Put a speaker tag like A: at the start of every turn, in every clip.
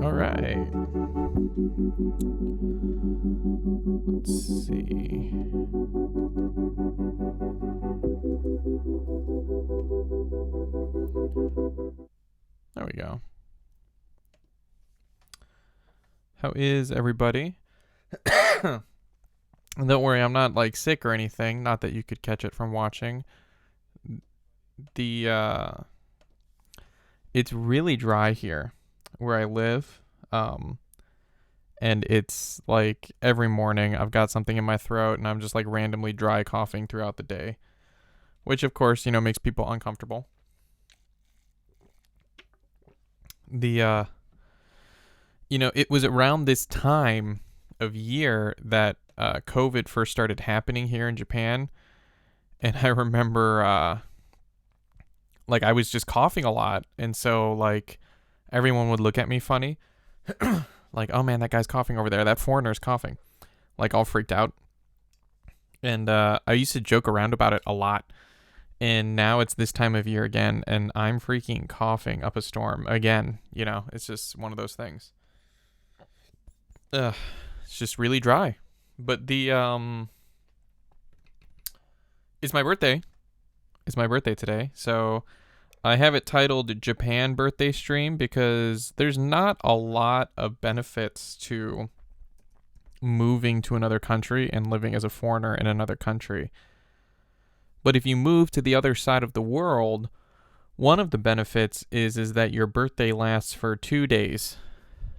A: All right. Let's see. There we go. How is everybody? Don't worry, I'm not like sick or anything. Not that you could catch it from watching. It's really dry here where I live. And it's like every morning I've got something in my throat and I'm just like randomly dry coughing throughout the day, which of course, makes people uncomfortable. It was around this time of year that COVID first started happening here in Japan. And I remember, like, I was just coughing a lot. And so, like, everyone would look at me funny. Like, oh man, that guy's coughing over there. That foreigner's coughing. Like, all freaked out. And I used to joke around about it a lot. And now it's this time of year again. And I'm freaking coughing up a storm again. It's just one of those things. It's just really dry. But it's my birthday. is my birthday today. So I have it titled Japan Birthday Stream because there's not a lot of benefits to moving to another country and living as a foreigner in another country. But if you move to the other side of the world, one of the benefits is that your birthday lasts for 2 days,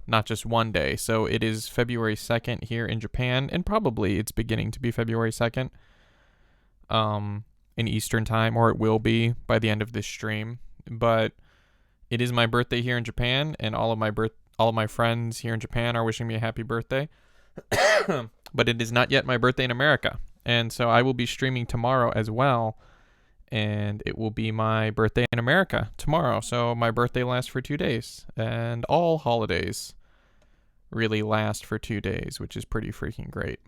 A: not just 1 day. So it is February 2nd here in Japan, and probably it's beginning to be February 2nd in Eastern time, or it will be by the end of this stream. But it is my birthday here in Japan, and all of my friends here in Japan are wishing me a happy birthday. But it is not yet my birthday in America. And so I will be streaming tomorrow as well. And it will be my birthday in America tomorrow. So my birthday lasts for 2 days. And all holidays really last for 2 days, which is pretty freaking great.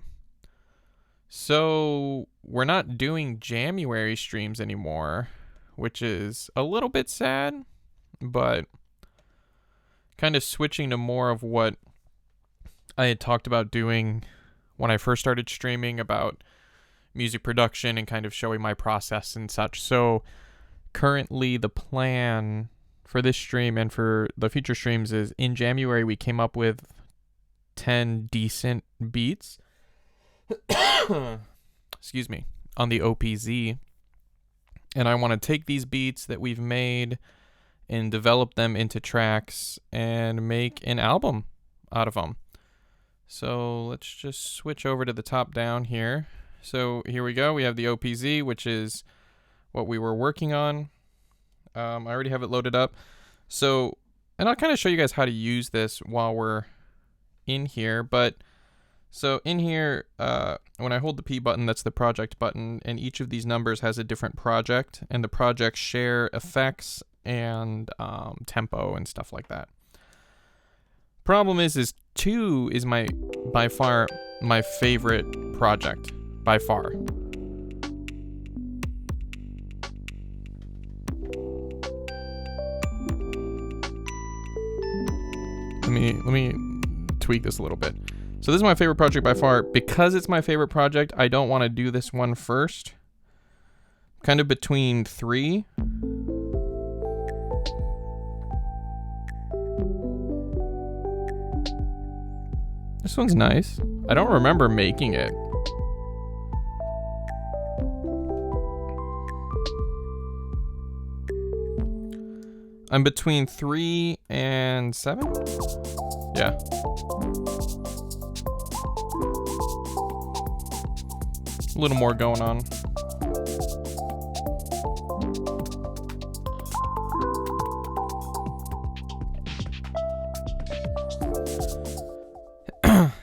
A: So we're not doing January streams anymore, which is a little bit sad, but kind of switching to more of what I had talked about doing when I first started streaming about music production and kind of showing my process and such. So currently the plan for this stream and for the future streams is in January we came up with 10 decent beats excuse me, on the OPZ, and I want to take these beats that we've made and develop them into tracks and make an album out of them. So let's just switch over to the top down here. So here we go. We have the OPZ, which is what we were working on. I already have it loaded up. So, and I'll kind of show you guys how to use this while we're in here. But so in here, when I hold the P button, that's the project button, and each of these numbers has a different project, and the projects share effects and tempo and stuff like that. Problem is 2 is by far my favorite project, by far. Let me tweak this a little bit. So this is my favorite project by far. Because it's my favorite project, I don't want to do this one first. Kind of between 3. This one's nice. I don't remember making it. I'm between 3 and 7? Yeah. A little more going on.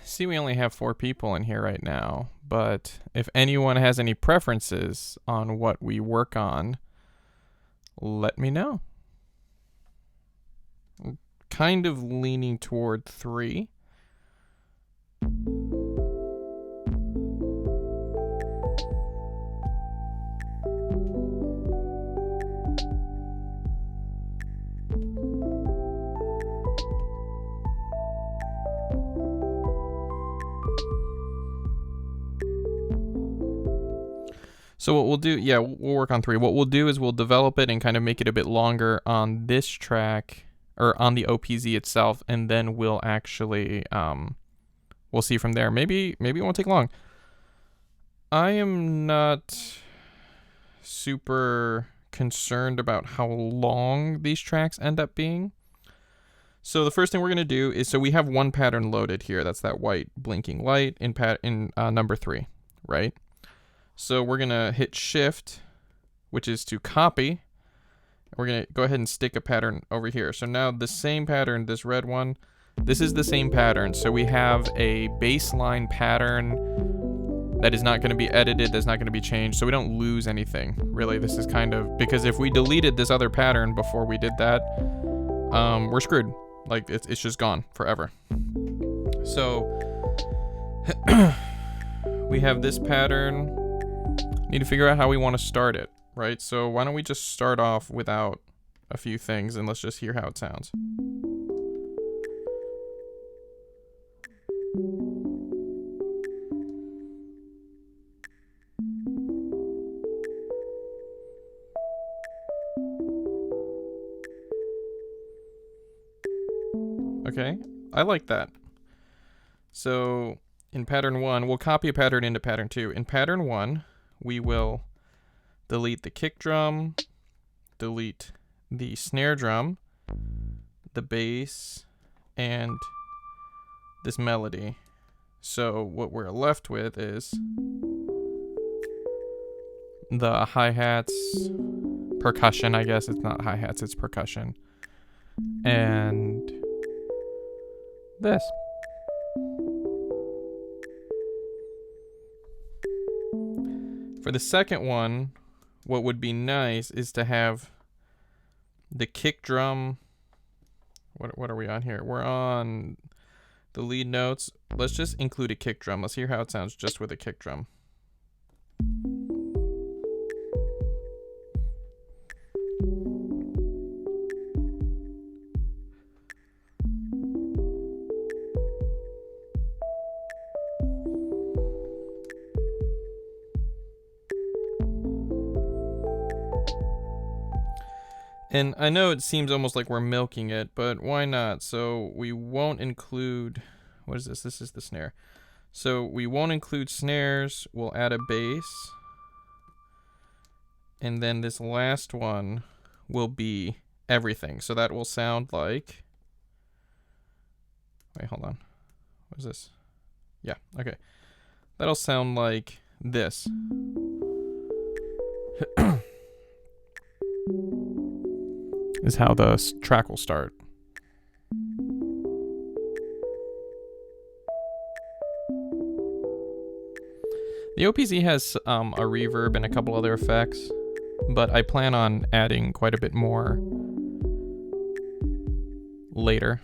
A: See, we only have 4 people in here right now, but if anyone has any preferences on what we work on, let me know. I'm kind of leaning toward 3. So what we'll do, yeah, we'll work on 3. What we'll do is we'll develop it and kind of make it a bit longer on this track, or on the OPZ itself, and then we'll actually, we'll see from there. Maybe it won't take long. I am not super concerned about how long these tracks end up being. So the first thing we're going to do is, so we have one pattern loaded here. That's that white blinking light in number 3, right? So we're going to hit shift, which is to copy. We're going to go ahead and stick a pattern over here. So now the same pattern, this red one, this is the same pattern. So we have a baseline pattern that is not going to be edited, that's not going to be changed. So we don't lose anything, really. This is kind of, because if we deleted this other pattern before we did that, we're screwed. Like, it's just gone forever. So we have this pattern. Need to figure out how we want to start it, right? So why don't we just start off without a few things, and let's just hear how it sounds. Okay, I like that. So in pattern 1, we'll copy a pattern into pattern 2. In pattern 1, we will delete the kick drum, delete the snare drum, the bass, and this melody. So what we're left with is the hi-hats, percussion, I guess. It's not hi-hats, it's percussion. And this. For the second one, what would be nice is to have the kick drum. What are we on here? We're on the lead notes. Let's just include a kick drum. Let's hear how it sounds just with a kick drum. And I know it seems almost like we're milking it, but why not? So we won't include, what is this? This is the snare. So we won't include snares. We'll add a bass. And then this last one will be everything. So that will sound like, wait, hold on. What is this? Yeah, okay. That'll sound like this. Is how the track will start. The OPZ has a reverb and a couple other effects, but I plan on adding quite a bit more later.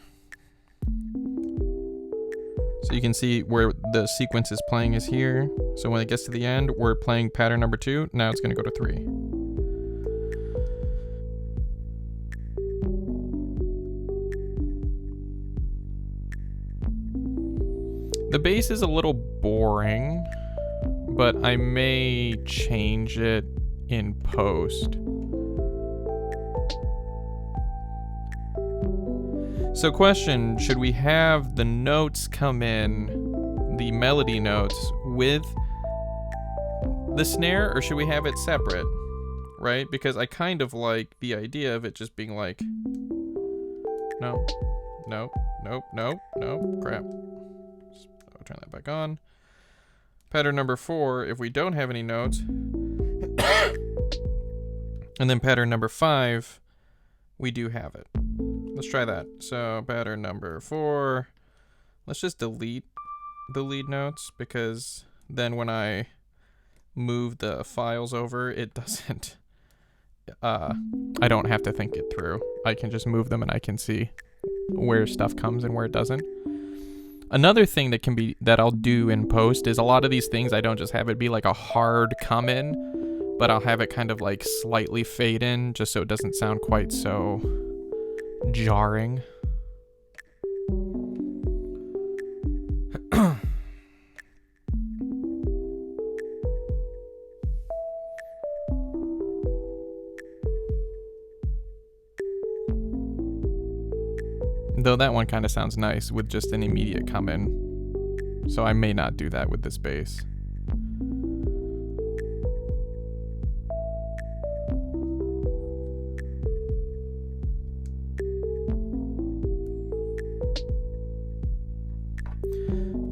A: So you can see where the sequence is playing is here. So when it gets to the end, we're playing pattern number 2. Now it's going to go to 3. The bass is a little boring, but I may change it in post. So question, should we have the notes come in, the melody notes, with the snare, or should we have it separate? Right? Because I kind of like the idea of it just being like, no, no, nope, nope, nope, crap. I'll turn that back on. Pattern number 4, if we don't have any notes. And then pattern number 5, we do have it. Let's try that. So pattern number 4, let's just delete the lead notes, because then when I move the files over, it doesn't, I don't have to think it through. I can just move them and I can see where stuff comes and where it doesn't. Another thing that I'll do in post is a lot of these things I don't just have it be like a hard come in, but I'll have it kind of like slightly fade in just so it doesn't sound quite so jarring. Though that one kind of sounds nice with just an immediate come in. So I may not do that with this bass.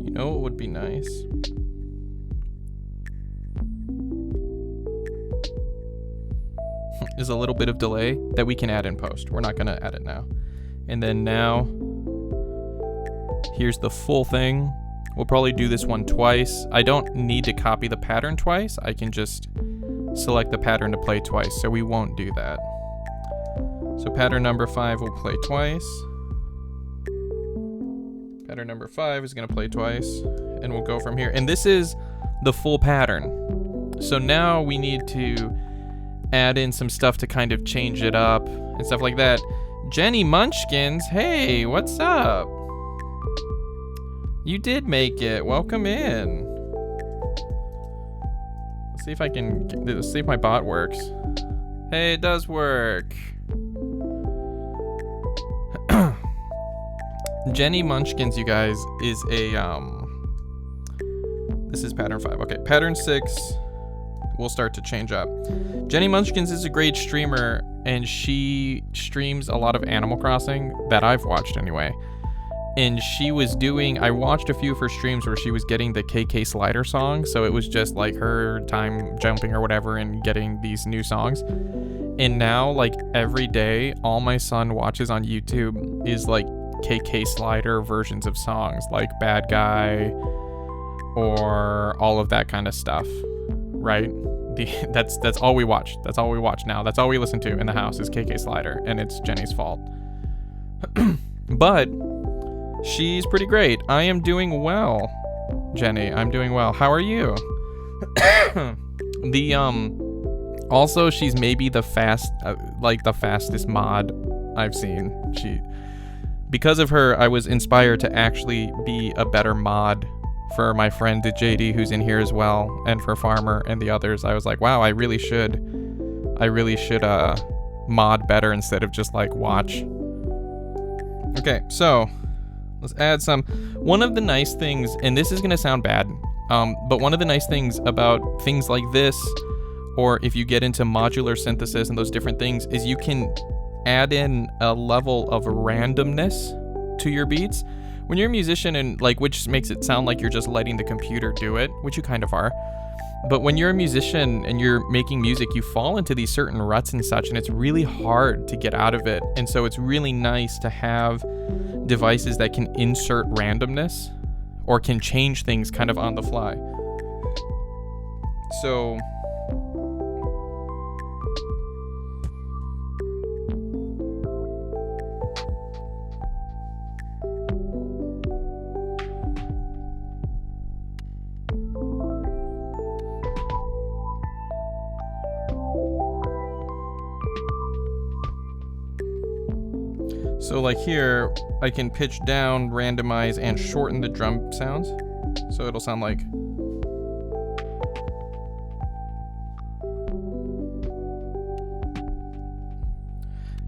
A: You know what would be nice? Is a little bit of delay that we can add in post. We're not going to add it now. And then now, here's the full thing. We'll probably do this one twice. I don't need to copy the pattern twice. I can just select the pattern to play twice, so we won't do that. So pattern number 5 will play twice. Pattern number 5 is going to play twice, and we'll go from here. And this is the full pattern. So now we need to add in some stuff to kind of change it up and stuff like that. Jenny Munchkins, hey, what's up? You did make it. Welcome in. Let's see if I can let's see if my bot works. Hey, it does work. Jenny Munchkins, you guys, is a this is pattern 5. Okay, pattern 6 will start to change up. Jenny Munchkins is a great streamer, and she streams a lot of Animal Crossing that I've watched anyway. And she was doing, I watched a few of her streams where she was getting the KK Slider song, so it was just like her time jumping or whatever and getting these new songs. And now, like, every day, all my son watches on YouTube is like KK Slider versions of songs, like Bad Guy or all of that kind of stuff, right? That's all we watch. That's all we watch now. That's all we listen to in the house is KK Slider, and it's Jenny's fault. But she's pretty great. I am doing well, Jenny. I'm doing well. How are you? Also, she's maybe the fastest mod I've seen. Because of her, I was inspired to actually be a better mod for my friend JD, who's in here as well, and for Farmer and the others. I was like, wow, I really should mod better instead of just like watch. Okay, so let's add some. One of the nice things, and this is gonna sound bad, but one of the nice things about things like this, or if you get into modular synthesis and those different things, is you can add in a level of randomness to your beats. When you're a musician, and like, which makes it sound like you're just letting the computer do it, which you kind of are. But when you're a musician and you're making music, you fall into these certain ruts and such, and it's really hard to get out of it. And so it's really nice to have devices that can insert randomness or can change things kind of on the fly. So like here, I can pitch down, randomize, and shorten the drum sounds. So it'll sound like.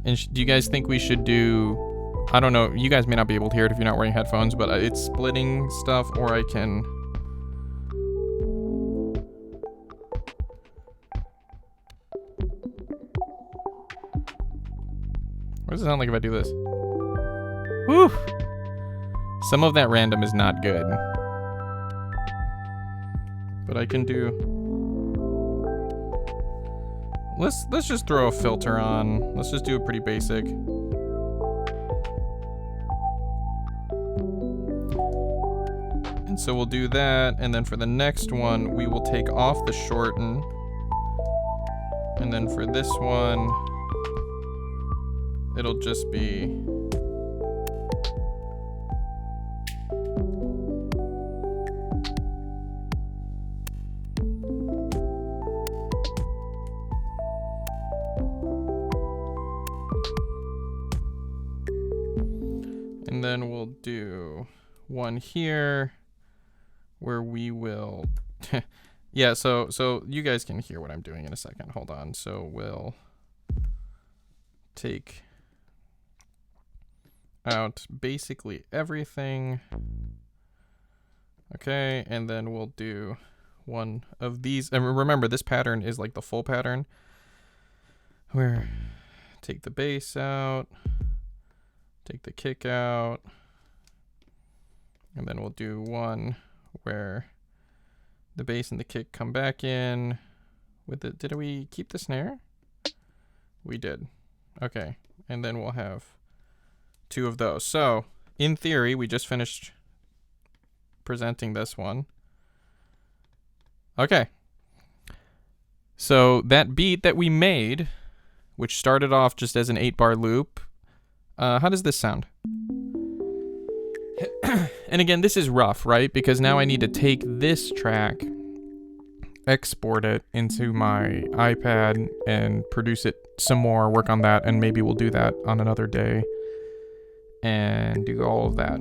A: And do you guys think we should do, I don't know, you guys may not be able to hear it if you're not wearing headphones, but it's splitting stuff, or I can. What does it sound like if I do this? Whew. Some of that random is not good. But I can do. Let's just throw a filter on. Let's just do it pretty basic. And so we'll do that, and then for the next one, we will take off the shorten. And then for this one, it'll just be and then we'll do one here where we will yeah, so you guys can hear what I'm doing in a second. Hold on. So we'll take out basically everything. Okay, and then we'll do one of these. And remember, this pattern is like the full pattern where take the bass out, take the kick out, and then we'll do one where the bass and the kick come back in with it. Did we keep the snare? We did. Okay, and then we'll have two of those. So in theory, we just finished presenting this one. Okay. So that beat that we made, which started off just as an 8-bar loop, how does this sound? And again, this is rough, right? Because now I need to take this track, export it into my iPad, and produce it some more, work on that, and maybe we'll do that on another day and do all of that.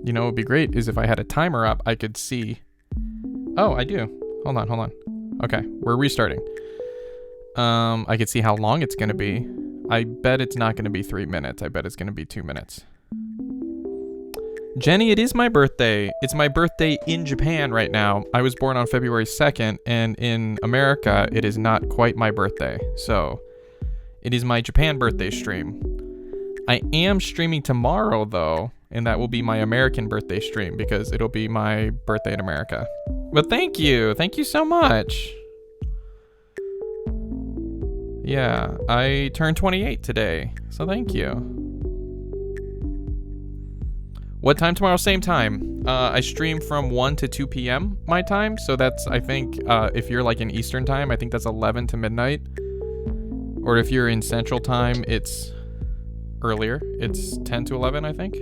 A: You know what would be great is if I had a timer up, I could see. Oh, I do. Hold on. Okay, we're restarting. I could see how long it's going to be. I bet it's not going to be 3 minutes. I bet it's going to be 2 minutes. Jenny, it is my birthday. It's my birthday in Japan right now. I was born on February 2nd, and in America, it is not quite my birthday. So, it is my Japan birthday stream. I am streaming tomorrow, though, and that will be my American birthday stream because it'll be my birthday in America. But thank you. Thank you so much. Yeah, I turned 28 today, so thank you. What time tomorrow? Same time. I stream from 1 to 2 p.m. my time, so that's, I think, if you're like in Eastern time, I think that's 11 to midnight. Or if you're in Central time, it's earlier. It's 10 to 11, I think.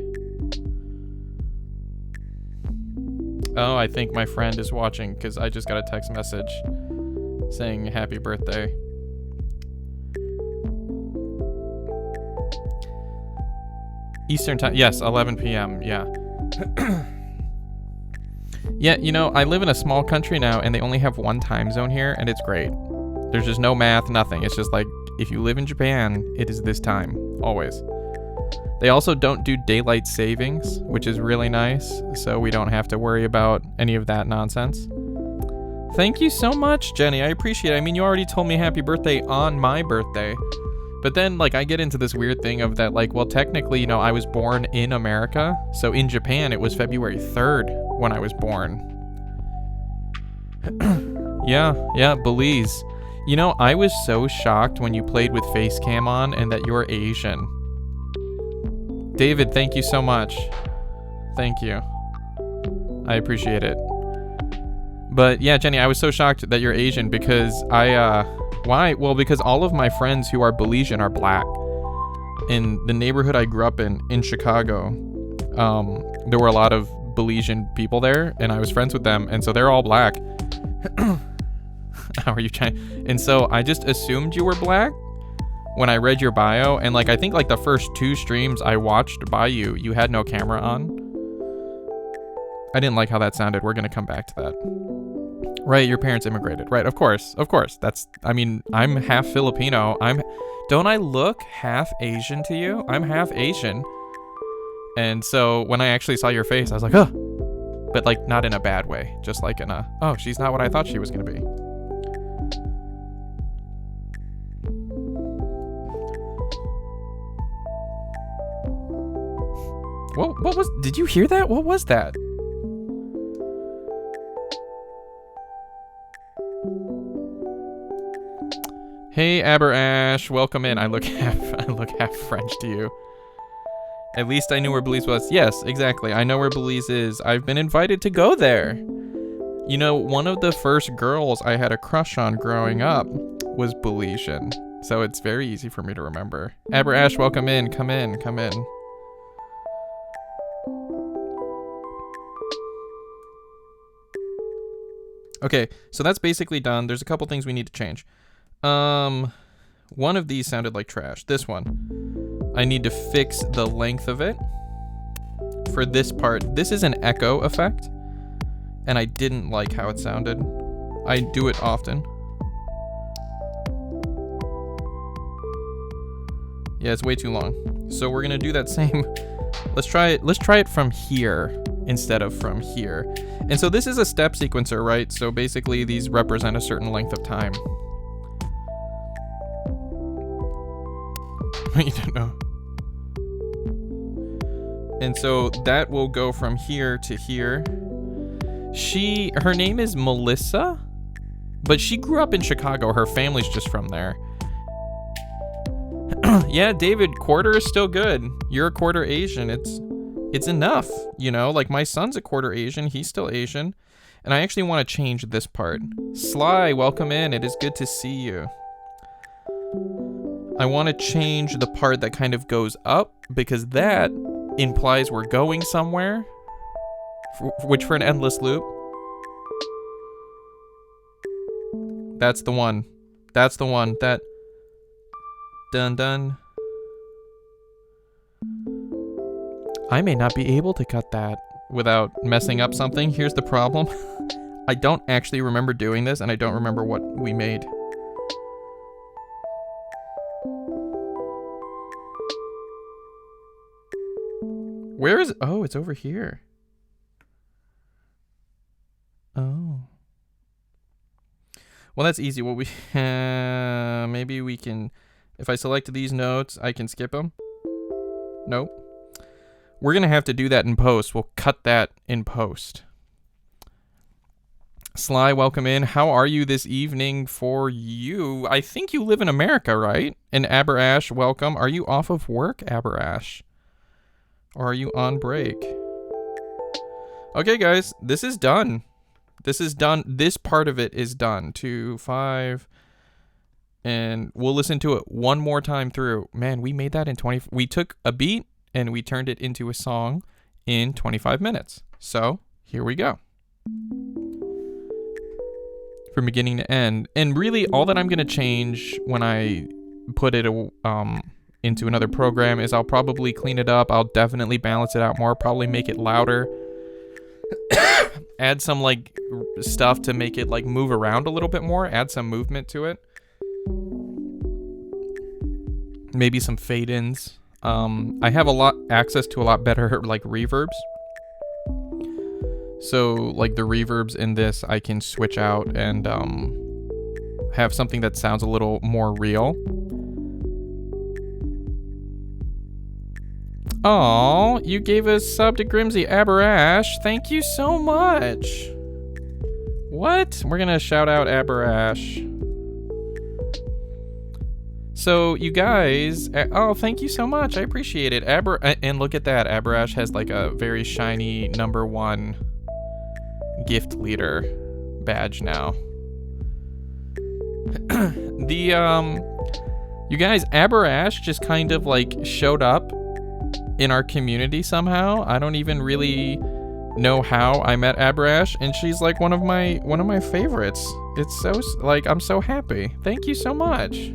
A: Oh, I think my friend is watching because I just got a text message saying happy birthday. Eastern time, yes, 11 p.m., yeah. Yeah, you know, I live in a small country now, and they only have one time zone here, and it's great. There's just no math, nothing. It's just like, if you live in Japan, it is this time, always. They also don't do daylight savings, which is really nice, so we don't have to worry about any of that nonsense. Thank you so much, Jenny. I appreciate it. I mean, you already told me happy birthday on my birthday. But then, like, I get into this weird thing of that, like, well, technically, you know, I was born in America. So in Japan, it was February 3rd when I was born. Yeah, Belize. You know, I was so shocked when you played with face cam on and that you're Asian. David, thank you so much. Thank you. I appreciate it. But yeah, Jenny, I was so shocked that you're Asian because why? Well, because all of my friends who are Belizean are black. In the neighborhood I grew up in Chicago, there were a lot of Belizean people there, and I was friends with them, and so they're all black. How are you trying? And so I just assumed you were black when I read your bio, and like I think like the first 2 streams I watched by you, you had no camera on. I didn't like how that sounded. We're gonna come back to that. Right, your parents immigrated. Right, of course. That's, I mean, I'm half Filipino. Don't I look half Asian to you? I'm half Asian. And so when I actually saw your face, I was like, oh, but like not in a bad way. Just like in a, oh, she's not what I thought she was going to be. What was, did you hear that? What was that? Hey Aberash, welcome in. I look half French to you. At least I knew where Belize was. Yes, exactly. I know where Belize is. I've been invited to go there. You know, one of the first girls I had a crush on growing up was Belizean, so it's very easy for me to remember. Aberash, welcome in. Come in. Okay, so that's basically done. There's a couple things we need to change. One of these sounded like trash. This one. I need to fix the length of it. For this part, this is an echo effect, and I didn't like how it sounded. I do it often. Yeah, it's way too long. So we're gonna do that same. Let's try it from here instead of from here. And so this is a step sequencer, right? So basically these represent a certain length of time. You don't know. And so that will go from here to here. Her name is Melissa, but she grew up in Chicago. Her family's just from there. Yeah, David, quarter is still good. You're a quarter Asian. It's enough, you know? Like, my son's a quarter Asian. He's still Asian. And I actually want to change this part. Sly, welcome in. It is good to see you. I want to change the part that kind of goes up because that implies we're going somewhere, which for an endless loop. That's the one. That dun. I may not be able to cut that without messing up something. Here's the problem. I don't actually remember doing this, and I don't remember what we made. Where is it? Oh, it's over here. Oh. Well, that's easy. Well, we maybe we can, if I select these notes, I can skip them. Nope. We're going to have to do that in post. We'll cut that in post. Sly, welcome in. How are you this evening for you? I think you live in America, right? And Aberash, welcome. Are you off of work, Aberash? Or are you on break? Okay, guys, this is done. This is done. This part of it is done. 2, 5. And we'll listen to it one more time through. Man, we made that in 20. We took a beat and we turned it into a song in 25 minutes. So here we go. From beginning to end. And really all that I'm going to change when I put it into another program is I'll probably clean it up. I'll definitely balance it out more. Probably make it louder. Add some like stuff to make it like move around a little bit more. Add some movement to it. Maybe some fade-ins. I have access to a lot better like reverbs. So like the reverbs in this I can switch out and have something that sounds a little more real. Oh, you gave a sub to Grimsy Aberash. Thank you so much. What? We're gonna shout out Aberash. So you guys, oh, thank you so much. I appreciate it. And look at that. Aberash has like a very shiny #1 gift leader badge now. You guys, Aberash just kind of like showed up in our community somehow. I don't even really know how I met Aberash, and she's like one of my favorites. It's so like I'm so happy. Thank you so much.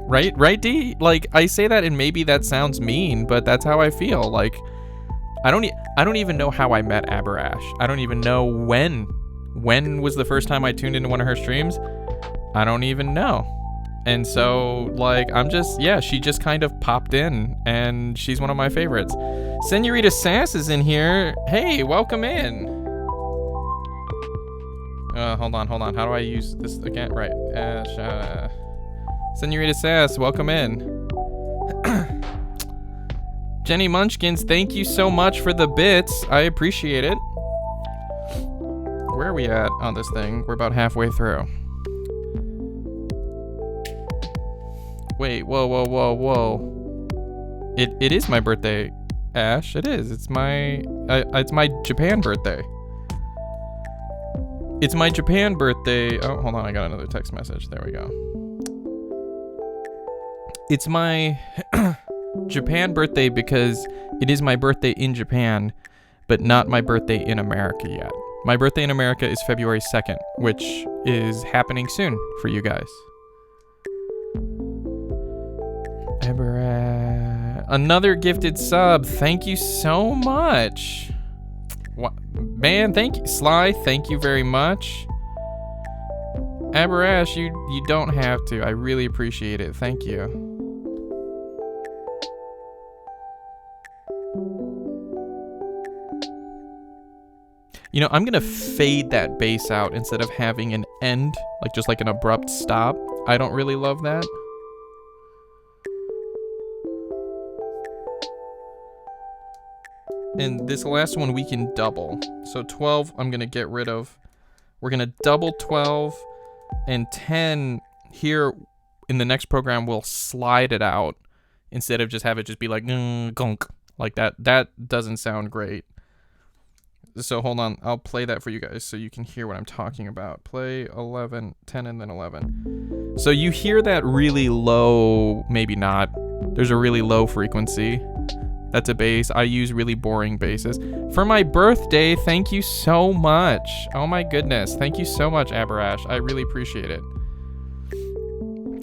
A: Right, D? Like I say that and maybe that sounds mean, but that's how I feel. Like I don't even know how I met Aberash. I don't even know when was the first time I tuned into one of her streams. I don't even know. And so, like, I'm just, yeah, she just kind of popped in, and she's one of my favorites. Senorita Sass is in here. Hey, welcome in. Hold on. How do I use this again? Right. Senorita Sass, welcome in. Jenny Munchkins, thank you so much for the bits. I appreciate it. Where are we at on this thing? We're about halfway through. Wait, whoa. It is my birthday, Ash. It is. It's my Japan birthday. It's my Japan birthday. Oh, hold on. I got another text message. There we go. It's my Japan birthday because it is my birthday in Japan, but not my birthday in America yet. My birthday in America is February 2nd, which is happening soon for you guys. Another gifted sub. Thank you so much. What? Man, thank you. Sly, thank you very much. Aberash, you don't have to. I really appreciate it. Thank you. You know, I'm going to fade that bass out instead of having an end, like just like an abrupt stop. I don't really love that. And this last one we can double. So 12 I'm going to get rid of. We're going to double 12, and 10 here in the next program we'll slide it out instead of just have it just be like gunk like that. That doesn't sound great. So hold on, I'll play that for you guys so you can hear what I'm talking about. Play 11, 10, and then 11. So you hear that really low, maybe not. There's a really low frequency. That's a bass. I use really boring basses. For my birthday, thank you so much. Oh my goodness. Thank you so much, Aberash. I really appreciate it.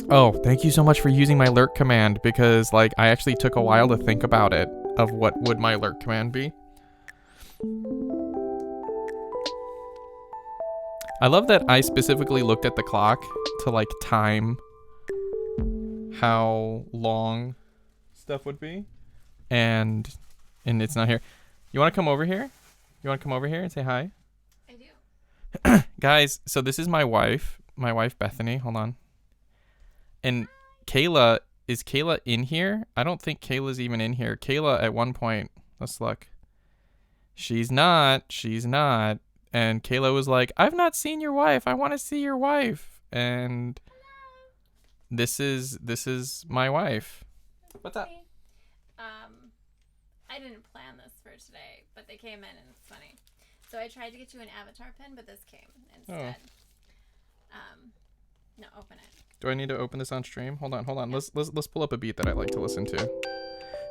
A: Oh, thank you so much for using my lurk command, because like I actually took a while to think about it, of what would my lurk command be. I love that I specifically looked at the clock to like time how long stuff would be, and it's not here. You want to come over here? You want to come over here and say hi?
B: I do.
A: Guys, so this is my wife Bethany. Hold on. And Kayla, is Kayla in here? I don't think Kayla's even in here. Kayla at one point, let's look. She's not. And Kayla was like, I've not seen your wife. I want to see your wife. And this is my wife. What's up?
B: I didn't plan this for today, but they came in and it's funny. So I tried to get you an avatar pin, but this came instead. No, open it.
A: Do I need to open this on stream? Hold on. Yeah. Let's pull up a beat that I like to listen to.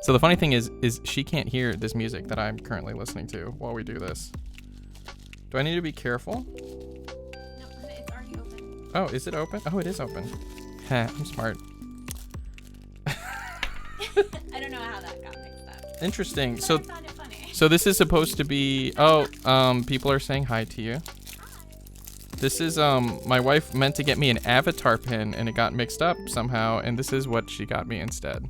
A: So the funny thing is she can't hear this music that I'm currently listening to while we do this. Do I need to be careful?
B: No, it's already open.
A: Oh, is it open? Oh, it is open. Heh, I'm smart.
B: I don't know how that got mixed up.
A: Interesting.
B: But
A: so
B: I found it funny.
A: So this is supposed to be people are saying hi to you. This is my wife meant to get me an avatar pin and it got mixed up somehow, and this is what she got me instead.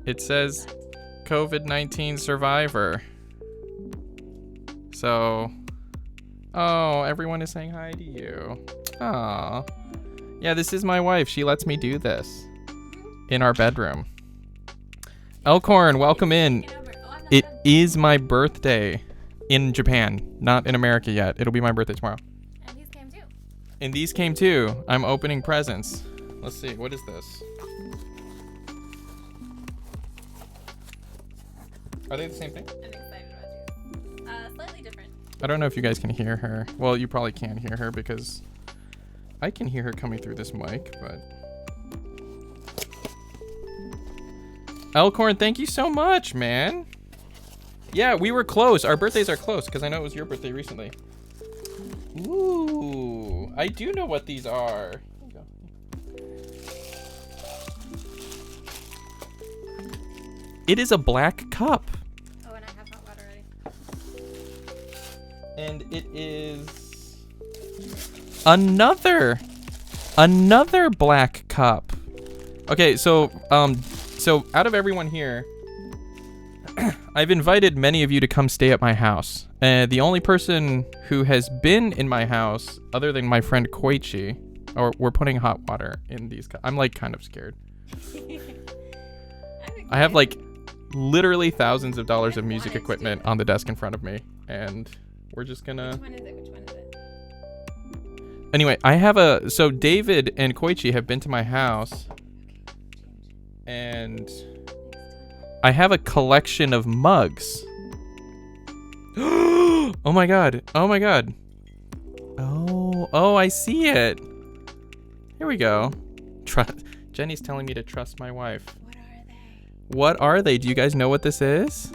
A: It says COVID-19 survivor. So everyone is saying hi to you. Aw. Yeah, this is my wife. She lets me do this in our bedroom. Elkhorn, welcome in. It is my birthday in Japan, not in America yet. It'll be my birthday tomorrow. And these came too. I'm opening presents. Let's see, what is this? Are they the same thing?
B: I'm excited about these. Slightly different.
A: I don't know if you guys can hear her. Well, you probably can't hear her because I can hear her coming through this mic, but... Elkhorn, thank you so much, man. Yeah, we were close. Our birthdays are close because I know it was your birthday recently. Ooh, I do know what these are. Here you go. It is a black cup.
B: Oh, and I have hot water ready.
A: And it is another black cup. Okay, so out of everyone here, I've invited many of you to come stay at my house. The only person who has been in my house, other than my friend Koichi, or we're putting hot water in these cups. I'm like kind of scared. I have like literally thousands of dollars of music equipment on the desk in front of me, and we're just gonna...
B: Which one is it?
A: Anyway, so David and Koichi have been to my house, and I have a collection of mugs. Oh my god. Oh, I see it. Here we go. Jenny's telling me to trust my wife. What are they? Do you guys know what this is?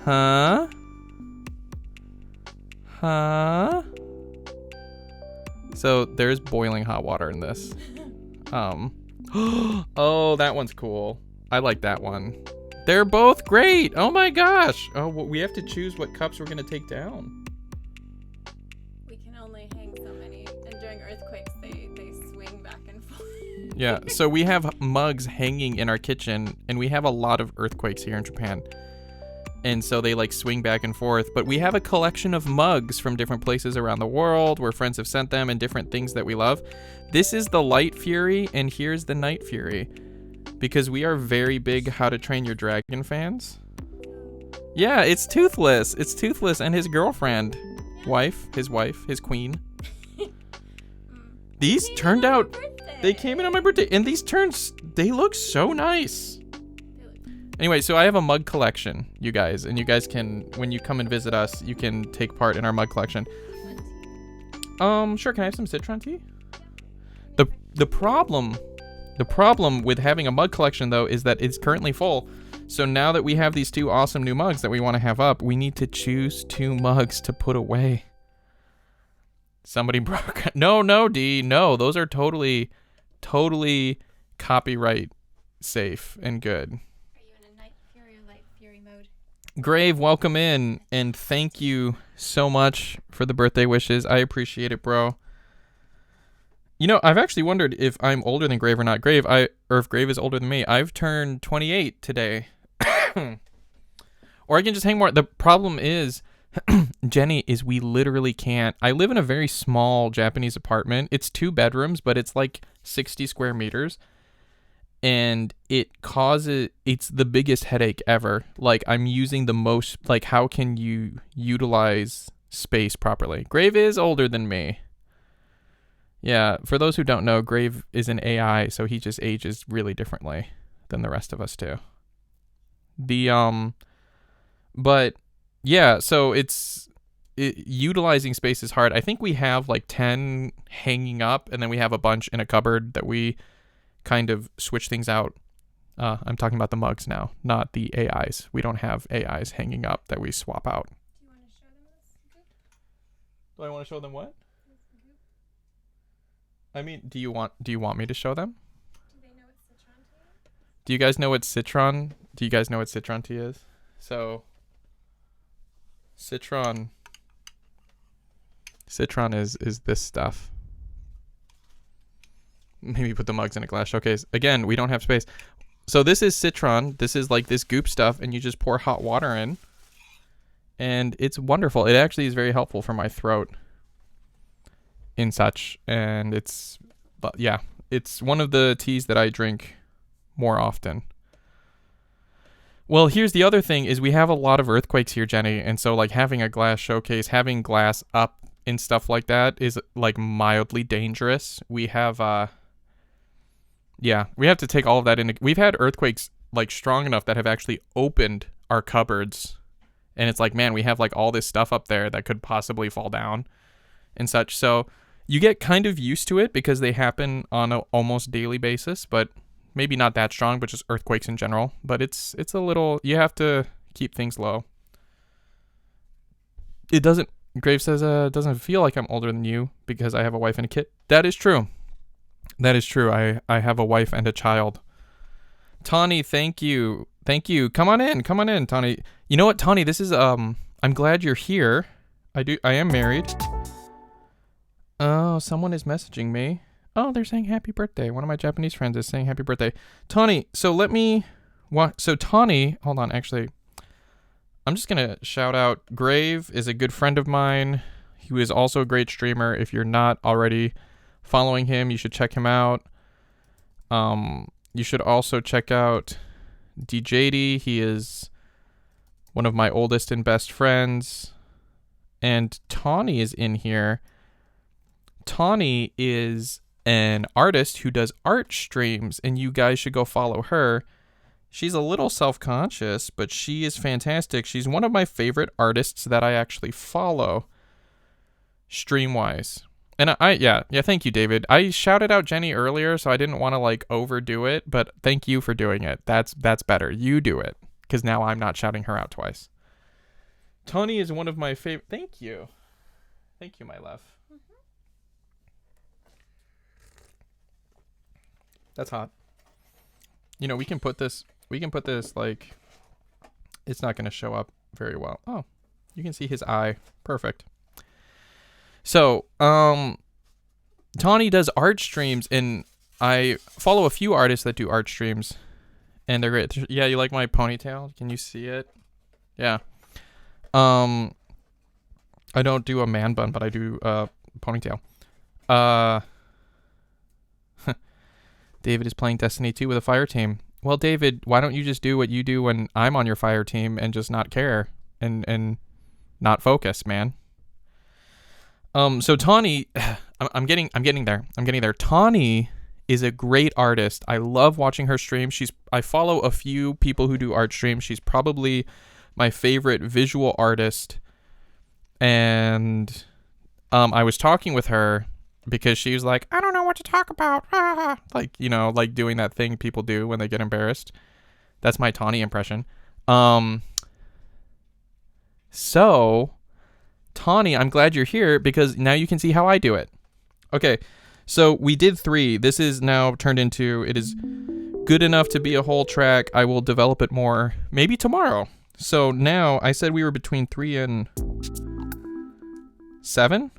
A: Huh? So there's boiling hot water in this. Oh, that one's cool. I like that one. They're both great. Oh my gosh. Oh, well, we have to choose what cups we're gonna take down.
B: We can only hang so many, and during earthquakes, they swing back and forth.
A: Yeah, so we have mugs hanging in our kitchen, and we have a lot of earthquakes here in Japan. And so they like swing back and forth. But we have a collection of mugs from different places around the world where friends have sent them and different things that we love. This is the Light Fury, and here's the Night Fury. Because we are very big How to Train Your Dragon fans. Yeah, it's Toothless. It's Toothless and his girlfriend. His wife, his queen. These turned out... They came in on my birthday, and these they look so nice. Anyway, so I have a mug collection, you guys, and you guys can, when you come and visit us, you can take part in our mug collection. Sure, can I have some citron tea? The problem with having a mug collection, though, is that it's currently full. So now that we have these two awesome new mugs that we want to have up, we need to choose 2 mugs to put away. Somebody broke... No, D. No, those are totally copyright safe and good.
B: Are you in a Night Fury or Light Fury mode?
A: Grave, welcome in, and thank you so much for the birthday wishes. I appreciate it, bro. I've actually wondered if I'm older than Grave or not. Or if Grave is older than me. I've turned 28 today. Or I can just hang more. The problem is, Jenny, is we literally can't. I live in a very small Japanese apartment. It's 2 bedrooms, but it's like 60 square meters. And it's the biggest headache ever. Like, I'm using the most, like, how can you utilize space properly? Grave is older than me. Yeah, for those who don't know, Grave is an AI, so he just ages really differently than the rest of us do. But yeah, so utilizing space is hard. I think we have like 10 hanging up, and then we have a bunch in a cupboard that we kind of switch things out. I'm talking about the mugs now, not the AIs. We don't have AIs hanging up that we swap out.
B: Do you want to show them this?
A: Do I want to show them what? I mean, do you want me to show them?
B: Do they know what citron tea is?
A: Do you guys know what citron? Do you guys know what citron tea is? So, citron is this stuff. Maybe put the mugs in a glass showcase. Again, we don't have space. So this is citron. This is like this goop stuff, and you just pour hot water in, and it's wonderful. It actually is very helpful for my throat and such, and it's one of the teas that I drink more often. Well, here's the other thing is we have a lot of earthquakes here, Jenny, and so like having a glass showcase, having glass up and stuff like that is like mildly dangerous. We have we have to take all of that into. We've had earthquakes like strong enough that have actually opened our cupboards, and it's like, man, we have like all this stuff up there that could possibly fall down and such. So you get kind of used to it because they happen on an almost daily basis, but maybe not that strong, but just earthquakes in general. But it's a little, you have to keep things low. Grave says, doesn't feel like I'm older than you because I have a wife and a kid. That is true. That is true. I have a wife and a child. Tawny, thank you. Thank you. Come on in, Tawny. You know what, Tawny, this is, I'm glad you're here. I am married. Oh, someone is messaging me. Oh, they're saying happy birthday. One of my Japanese friends is saying happy birthday. Tawny, so Tawny, hold on, actually, I'm just going to shout out, Grave is a good friend of mine. He was also a great streamer. If you're not already following him, you should check him out. You should also check out DJD. He is one of my oldest and best friends. And Tawny is in here. Tawny is an artist who does art streams, and you guys should go follow her. She's a little self-conscious, but she is fantastic. She's one of my favorite artists that I actually follow stream-wise. And thank you, David. I shouted out Jenny earlier, so I didn't want to like overdo it, but thank you for doing it. That's better. You do it, because now I'm not shouting her out twice. Tawny is one of my favorite. Thank you, my love. That's hot. We can put this like, it's not going to show up very well. Oh, you can see his eye. Perfect. So, Tawny does art streams, and I follow a few artists that do art streams, and they're great. Yeah, you like my ponytail? Can you see it? Yeah. I don't do a man bun, but I do a ponytail. David is playing Destiny 2 with a fire team. Well, David, why don't you just do what you do when I'm on your fire team and just not care and not focus, man? So Tawny, I'm getting there. Tawny is a great artist. I love watching her stream. I follow a few people who do art streams. She's probably my favorite visual artist. And I was talking with her because she was like, I don't know what to talk about. Like, like doing that thing people do when they get embarrassed. That's my Tawny impression. So, Tawny, I'm glad you're here because now you can see how I do it. Okay, so we did 3. This is now turned into, it is good enough to be a whole track. I will develop it more maybe tomorrow. So now I said we were between 3 and 7.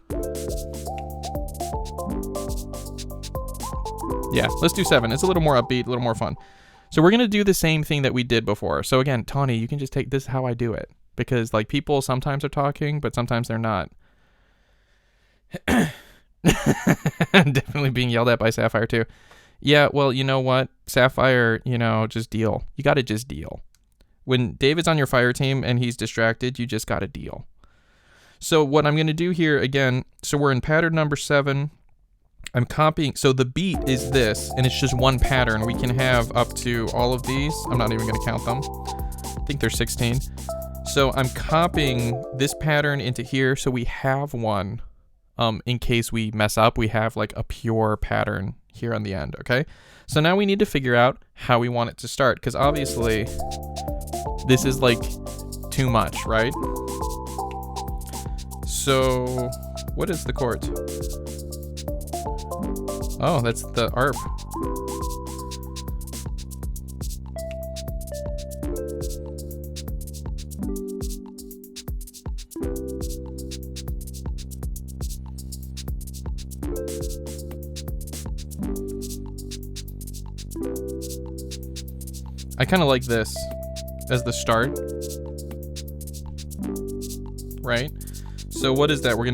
A: Yeah, let's do 7. It's a little more upbeat, a little more fun. So we're going to do the same thing that we did before. So again, Tawny, you can just take this is how I do it. Because like people sometimes are talking, but sometimes they're not. Definitely being yelled at by Sapphire too. Yeah, well, you know what? Sapphire, just deal. You got to just deal. When David's on your fire team and he's distracted, you just got to deal. So what I'm going to do here again, so we're in pattern number 7. I'm copying. So the beat is this, and it's just one pattern. We can have up to all of these. I'm not even going to count them. I think there's 16. So I'm copying this pattern into here. So we have one. In case we mess up, we have like a pure pattern here on the end, okay? So now we need to figure out how we want it to start, because obviously this is like too much, right? So what is the chord? Oh, that's the ARP. I kind of like this as the start, right? So what is that? We're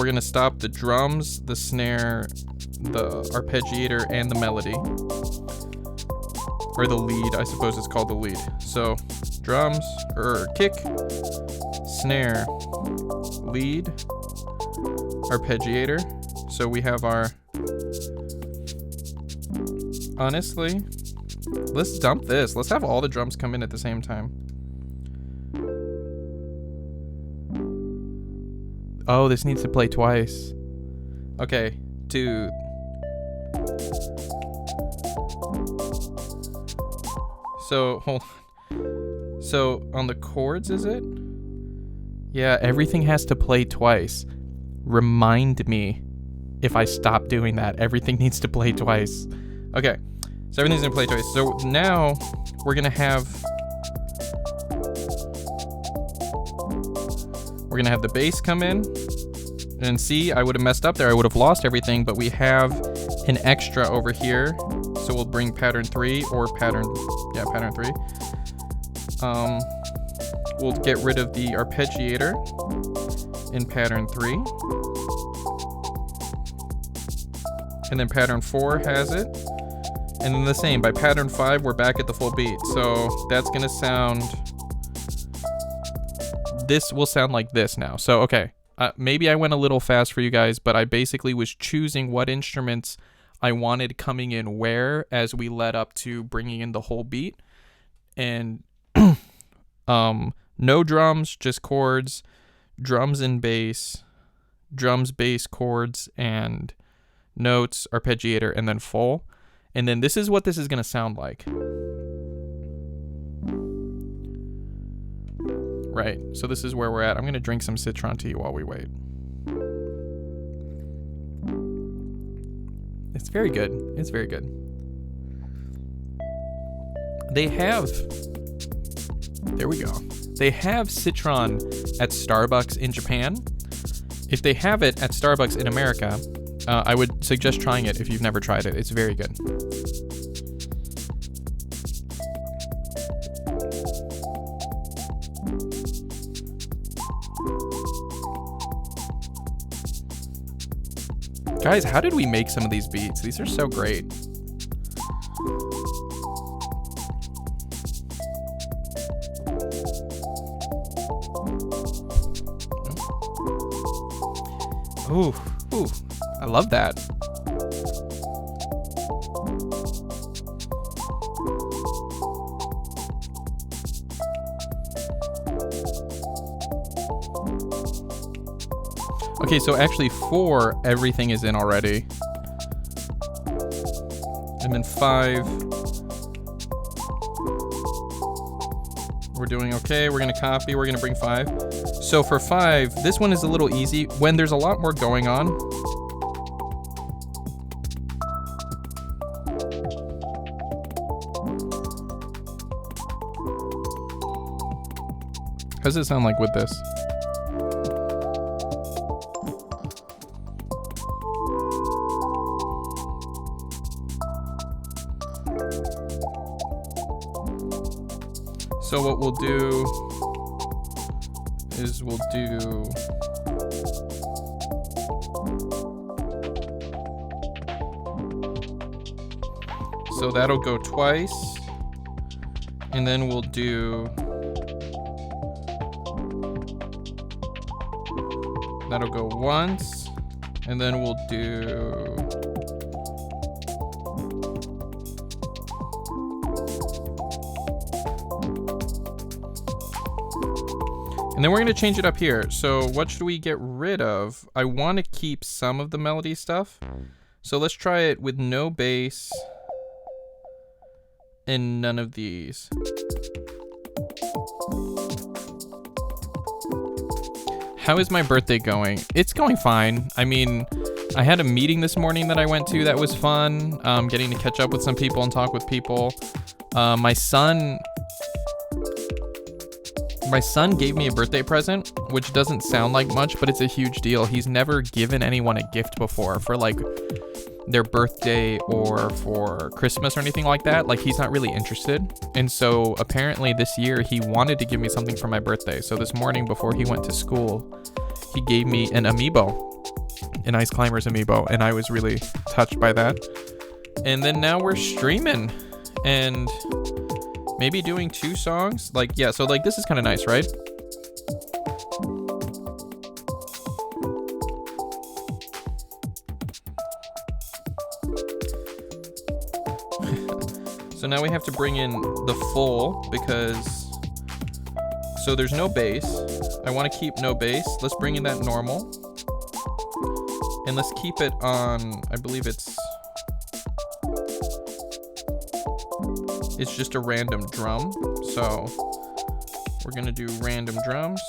A: gonna stop the drums, the snare, the arpeggiator, and the melody, or the lead. I suppose it's called the lead. So drums or kick, snare, lead, arpeggiator. So we have our. Honestly, let's dump this. Let's have all the drums come in at the same time. Oh, this needs to play twice. Okay, 2. So, hold on. So, on the chords, is it? Yeah, everything has to play twice. Remind me if I stop doing that. Everything needs to play twice. Okay, so everything's gonna play twice. So now we're gonna have the bass come in, and see, I would have messed up there. I would have lost everything, but we have an extra over here. So we'll bring pattern 3 or pattern 3. We'll get rid of the arpeggiator in pattern 3. And then pattern 4 has it. And then the same, by pattern 5, we're back at the full beat. So that's gonna sound, this will sound like this now. So, okay, maybe I went a little fast for you guys, but I basically was choosing what instruments I wanted coming in where as we led up to bringing in the whole beat. And no drums, just chords, drums and bass, drums, bass, chords, and notes, arpeggiator, and then full. And then this is what this is going to sound like. Right, so this is where we're at. I'm going to drink some Citron tea while we wait. It's very good. It's very good. They have... There we go. They have Citron at Starbucks in Japan. If they have it at Starbucks in America, I would suggest trying it if you've never tried it. It's very good. Guys, how did we make some of these beats? These are so great. Ooh, ooh, I love that. Okay, so actually 4, everything is in already. And then 5. We're doing okay. We're going to copy. We're going to bring 5. So for 5, this one is a little easy. When there's a lot more going on, how does it sound like with this? So what we'll do is we'll do so that'll go twice, and then we'll do that'll go once, and then we'll do and then we're going to change it up here. So what should we get rid of? I want to keep some of the melody stuff. So let's try it with no bass and none of these. How is my birthday going? It's going fine. I mean, I had a meeting this morning that I went to that was fun. Getting to catch up with some people and talk with people. My son gave me a birthday present, which doesn't sound like much, but it's a huge deal. He's never given anyone a gift before for like their birthday or for Christmas or anything like that. Like, he's not really interested. And so apparently this year he wanted to give me something for my birthday. So this morning before he went to school, he gave me an amiibo, an Ice Climbers amiibo, and I was really touched by that. And then now we're streaming and maybe doing 2 songs. Like, yeah, so like this is kind of nice, right? So now we have to bring in the full because, so there's no bass. I want to keep no bass. Let's bring in that normal. And let's keep it on, I believe it's just a random drum. So we're going to do random drums.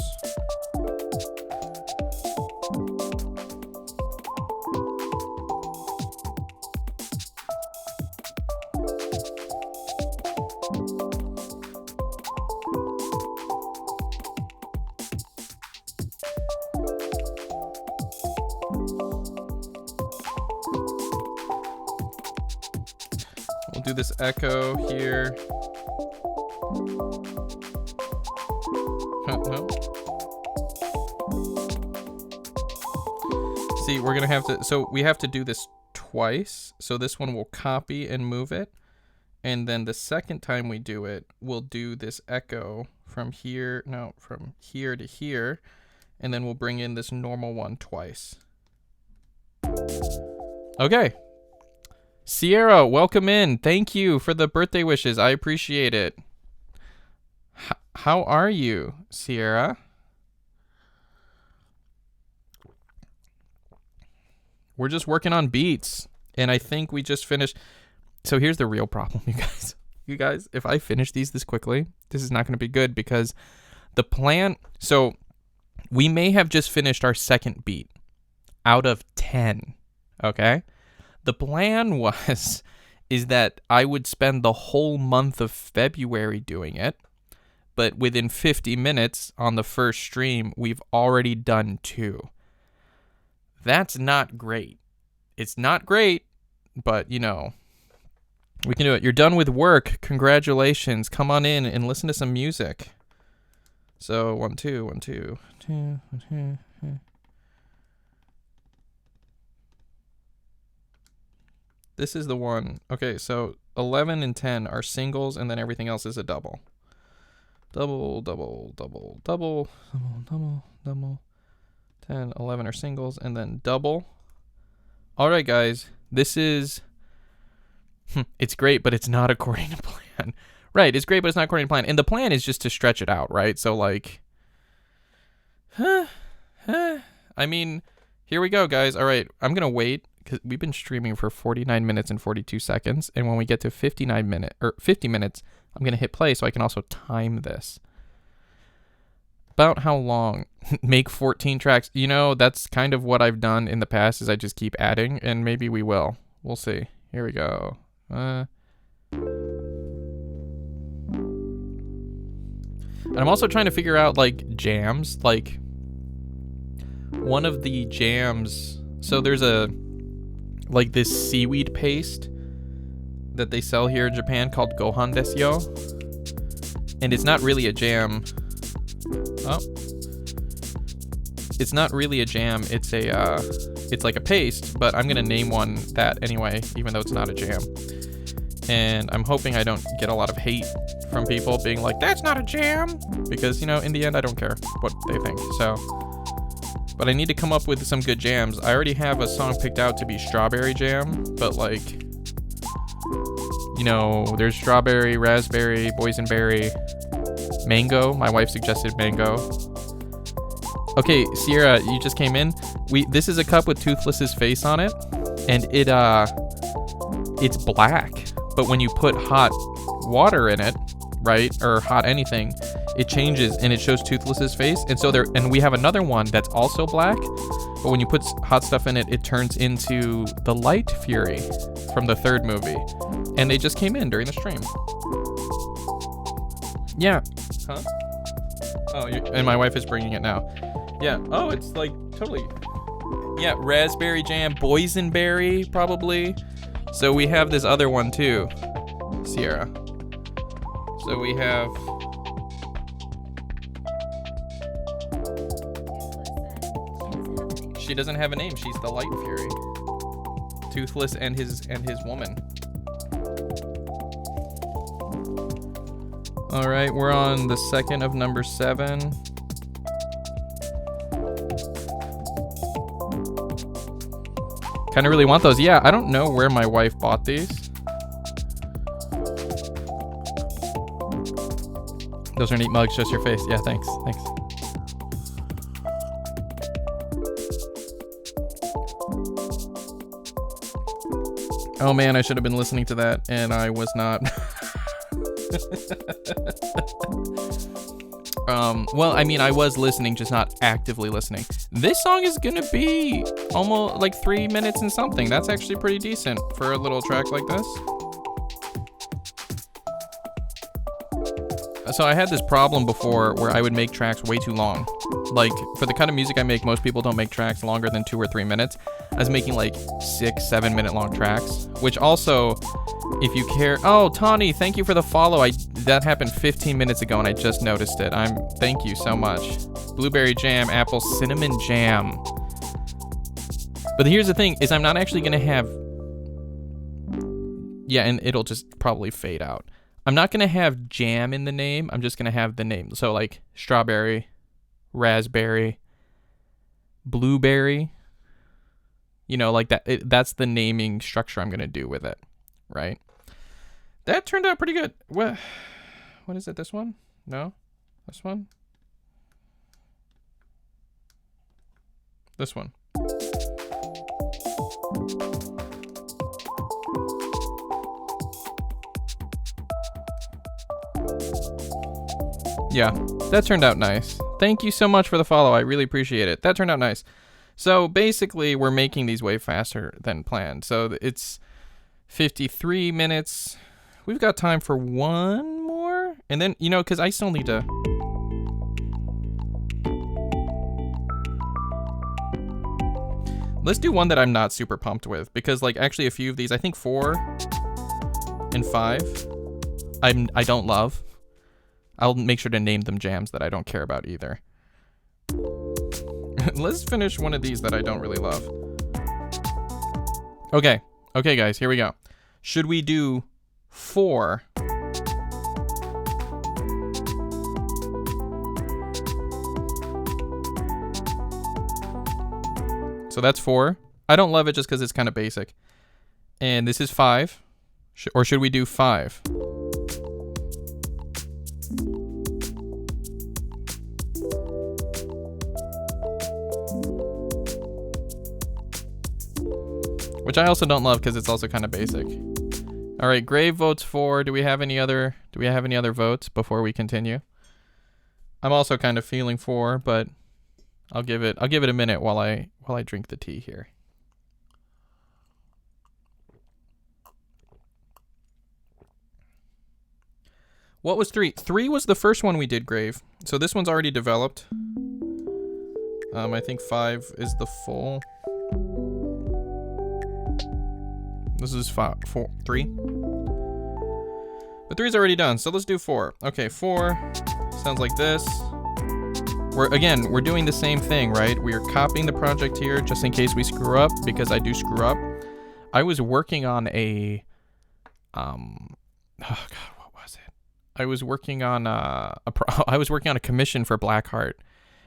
A: Do this echo here. See, we're gonna have to, so we have to do this twice. So this one will copy and move it. And then the second time we do it, we'll do this echo from here, no, from here to here. And then we'll bring in this normal one twice. Okay. Sierra, welcome in. Thank you for the birthday wishes. I appreciate it. How are you, Sierra? We're just working on beats, and I think we just finished. So here's the real problem, you guys. You guys, if I finish these this quickly, this is not going to be good because the plan. So we may have just finished our second beat out of 10. Okay. The plan is that I would spend the whole month of February doing it, but within 50 minutes on the first stream, we've already done 2. That's not great. It's not great, but you know, we can do it. You're done with work. Congratulations. Come on in and listen to some music. So 1, 2, 1, 2, 2, 1, 2, 2. This is the one. Okay, so 11 and 10 are singles, and then everything else is a double. Double, double, double, double, double, double, double. 10, 11 are singles, and then double. All right, guys. This is... it's great, but it's not according to plan. Right, it's great, but it's not according to plan. And the plan is just to stretch it out, right? So, like... I mean, here we go, guys. All right, I'm going to wait. Because we've been streaming for 49 minutes and 42 seconds. And when we get to 50 minutes, I'm going to hit play so I can also time this. About how long? Make 14 tracks. You know, that's kind of what I've done in the past is I just keep adding. And maybe we will. We'll see. Here we go. And I'm also trying to figure out, like, jams. Like, one of the jams... So there's like this seaweed paste that they sell here in Japan called Gohan Desyo. And it's not really a jam. Oh. It's not really a jam. It's like a paste, but I'm gonna name one that anyway, even though it's not a jam. And I'm hoping I don't get a lot of hate from people being like, that's not a jam, because, you know, in the end, I don't care what they think. So, but I need to come up with some good jams. I already have a song picked out to be Strawberry Jam, but like, you know, there's strawberry, raspberry, boysenberry, mango. My wife suggested mango. Okay, Sierra, you just came in. This is a cup with Toothless's face on it, and it's black. But when you put hot water in it, right, or hot anything, it changes and it shows Toothless's face. And so and we have another one that's also black, but when you put hot stuff in it, it turns into the Light Fury from the third movie. And they just came in during the stream. Yeah. Huh? Oh, and my wife is bringing it now. Yeah. Oh, it's like totally. Yeah, raspberry jam, boysenberry, probably. So we have this other one too, Sierra. So we have. She doesn't have a name. She's the Light Fury. Toothless and his woman. All right, we're on the second of number 7. Kind of really want those. Yeah, I don't know where my wife bought these. Those are neat mugs, just your face. Yeah, thanks. Thanks. Oh man, I should have been listening to that, and I was not. Well, I mean, I was listening, just not actively listening. This song is gonna be almost like 3 minutes and something. That's actually pretty decent for a little track like this. So I had this problem before where I would make tracks way too long. Like, for the kind of music I make, most people don't make tracks longer than 2 or 3 minutes. I was making like 6-7 minute long tracks, which also, if you care. Oh, Tawny, thank you for the follow. That happened 15 minutes ago and I just noticed it. Thank you so much. Blueberry jam, apple, cinnamon jam. But here's the thing, is I'm not actually gonna have. Yeah, and it'll just probably fade out. I'm not gonna have jam in the name. I'm just gonna have the name. So like strawberry, raspberry, blueberry. You know, like that. That's the naming structure I'm gonna do with it, right? That turned out pretty good. What is it? This one? No, this one. This one. Yeah, that turned out nice. Thank you so much for the follow. I really appreciate it. That turned out nice. So basically, we're making these way faster than planned. So it's 53 minutes. We've got time for one more. And then, you know, because I still need to... Let's do one that I'm not super pumped with. Because, like, actually a few of these, I think 4 and 5, I don't love. I'll make sure to name them jams that I don't care about either. Let's finish one of these that I don't really love. Okay. Okay, guys, here we go. Should we do 4? So that's 4. I don't love it just because it's kind of basic. And this is 5. Or should we do 5? Which I also don't love because it's also kind of basic. All right, Grave votes 4. Do we have any other votes before we continue? I'm also kind of feeling 4, but I'll give it a minute while I drink the tea here. What was 3? 3 was the first one we did, Grave. So this one's already developed. I think 5 is the full. This is 3. But 3 is already done, so let's do 4. Okay, 4 sounds like this. We're doing the same thing, right? We are copying the project here just in case we screw up, because I do screw up. I was working on a oh god, what was it? I was working on I was working on a commission for Blackheart,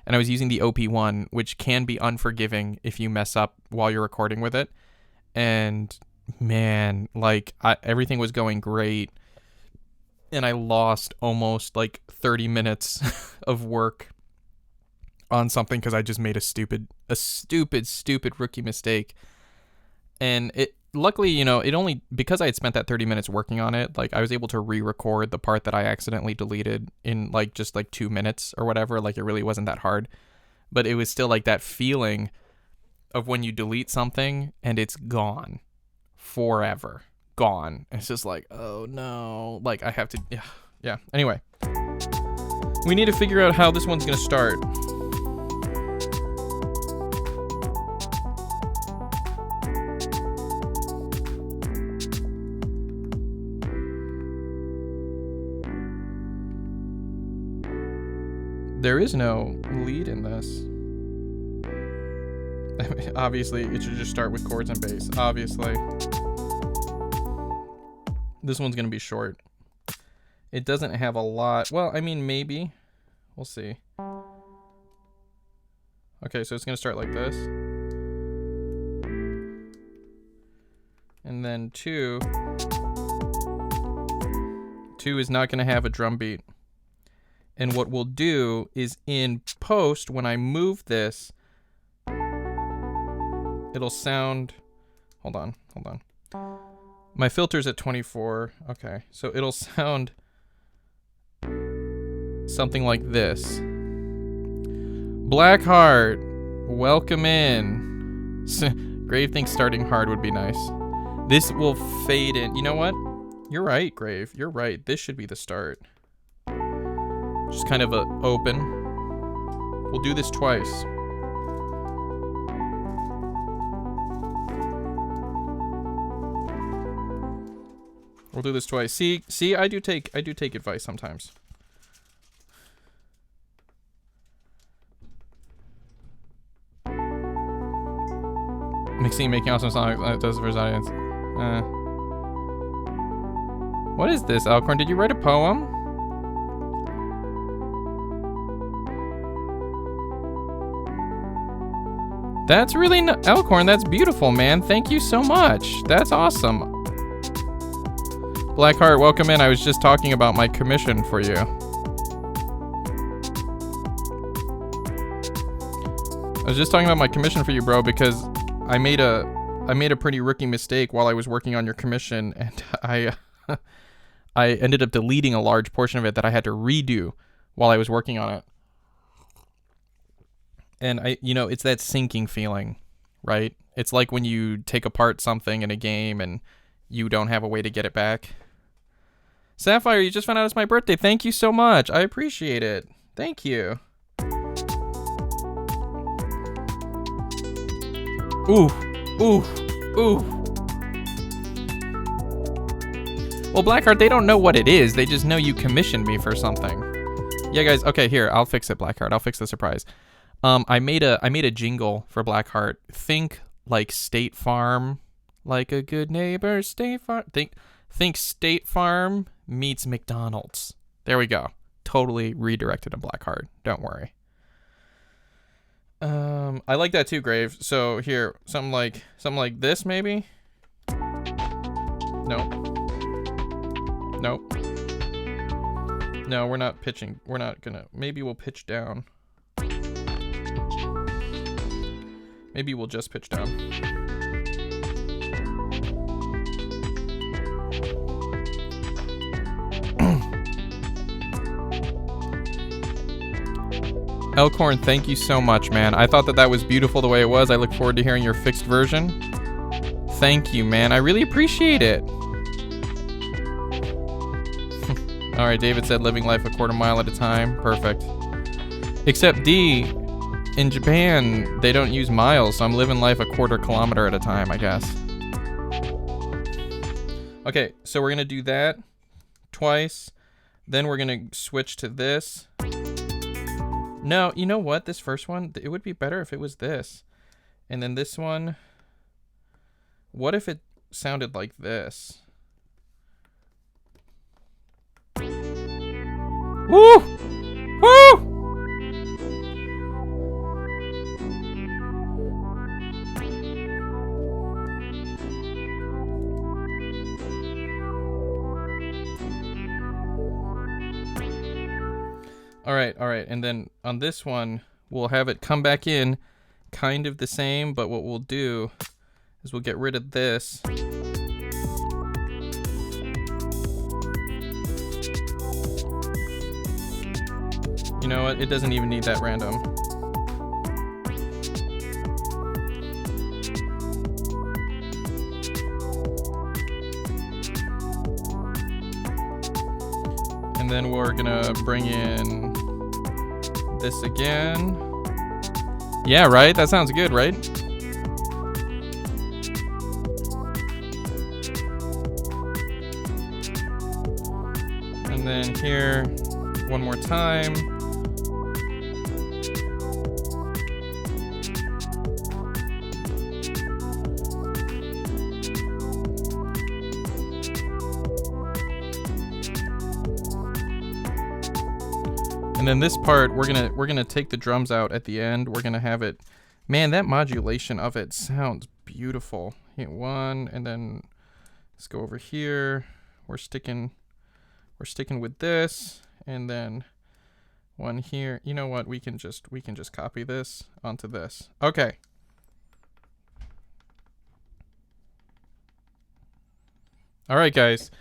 A: and I was using the OP1, which can be unforgiving if you mess up while you're recording with it. And man, like everything was going great, and I lost almost like 30 minutes of work on something because I just made a stupid rookie mistake. And it luckily, you know, it only, because I had spent that 30 minutes working on it, like I was able to re-record the part that I accidentally deleted in like just like 2 minutes or whatever. Like it really wasn't that hard, but it was still like that feeling of when you delete something and it's gone forever, gone. It's just like, oh no, like I have to, yeah. Anyway, we need to figure out how this one's gonna start. There is no lead in this. I mean, obviously, it should just start with chords and bass. Obviously. This one's going to be short. It doesn't have a lot. Well, I mean, maybe. We'll see. Okay, so it's going to start like this. And then 2. 2 is not going to have a drum beat. And what we'll do is in post, when I move this, it'll sound, hold on. My filter's at 24. Okay, so it'll sound something like this. Blackheart, welcome in. Grave thinks starting hard would be nice. This will fade in. You know what? You're right, Grave. You're right. This should be the start. Just kind of a open. We'll do this twice. We'll do this twice. See, I do take advice sometimes. Making awesome songs does for his audience. What is this, Alcorn? Did you write a poem? That's really Alcorn, that's beautiful, man. Thank you so much. That's awesome. Blackheart, welcome in. I was just talking about my commission for you. I was just talking about my commission for you, bro, because I made a pretty rookie mistake while I was working on your commission, and I ended up deleting a large portion of it that I had to redo while I was working on it. And it's that sinking feeling, right? It's like when you take apart something in a game and you don't have a way to get it back. Sapphire, you just found out it's my birthday. Thank you so much. I appreciate it. Thank you. Ooh. Well, Blackheart, they don't know what it is. They just know you commissioned me for something. Yeah, guys. Okay, here. I'll fix it, Blackheart. I'll fix the surprise. I made a jingle for Blackheart. Think like State Farm, like a good neighbor. State Farm. Think State Farm meets McDonald's. There we go. Totally redirected to Blackheart. Don't worry. I like that too, Grave. So here, something like this, maybe. Nope. No, we're not pitching. We're not gonna. Maybe we'll pitch down. Maybe we'll just pitch down. Elkhorn, thank you so much, man. I thought that was beautiful the way it was. I look forward to hearing your fixed version. Thank you, man. I really appreciate it. All right, David said living life a quarter mile at a time. Perfect. Except D, in Japan, they don't use miles, so I'm living life a quarter kilometer at a time, I guess. Okay, so we're going to do that twice. Then we're going to switch to this. No, you know what? This first one, it would be better if it was this. And then this one, what if it sounded like this? Woo! Woo! All right. And then on this one, we'll have it come back in kind of the same, but what we'll do is we'll get rid of this. You know what? It doesn't even need that random. And then we're gonna bring in this again. Yeah, right? That sounds good, right? And then here, one more time. And then this part, we're gonna take the drums out at the end. We're gonna have it. Man, that modulation of it sounds beautiful. Hit one, and then let's go over here. We're sticking with this, and then one here. You know what? We can just copy this onto this. Okay. All right, guys.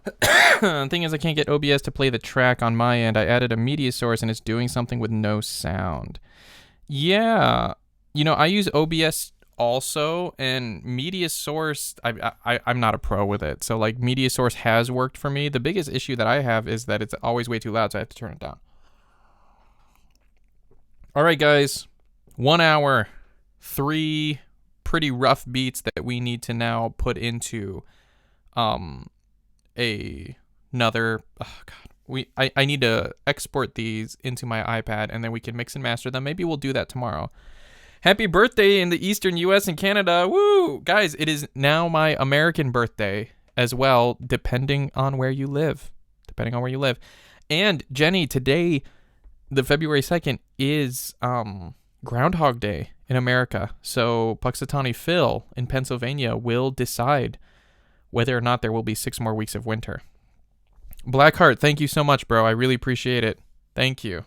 A: The thing is, I can't get OBS to play the track on my end. I added a media source and it's doing something with no sound. Yeah, you know, I use OBS also, and media source, I'm not a pro with it. So like media source has worked for me. The biggest issue that I have is that it's always way too loud, so I have to turn it down. All right, guys, 1 hour, 3 pretty rough beats that we need to now put into another, oh god, I need to export these into my iPad, and then we can mix and master them. Maybe we'll do that tomorrow. Happy birthday in the eastern US and Canada. Woo! Guys, it is now my American birthday as well, depending on where you live. And Jenny, today, the February 2nd, is Groundhog Day in America. So Puxatawny Phil in Pennsylvania will decide whether or not there will be 6 more weeks of winter. Blackheart, thank you so much, bro. I really appreciate it. Thank you.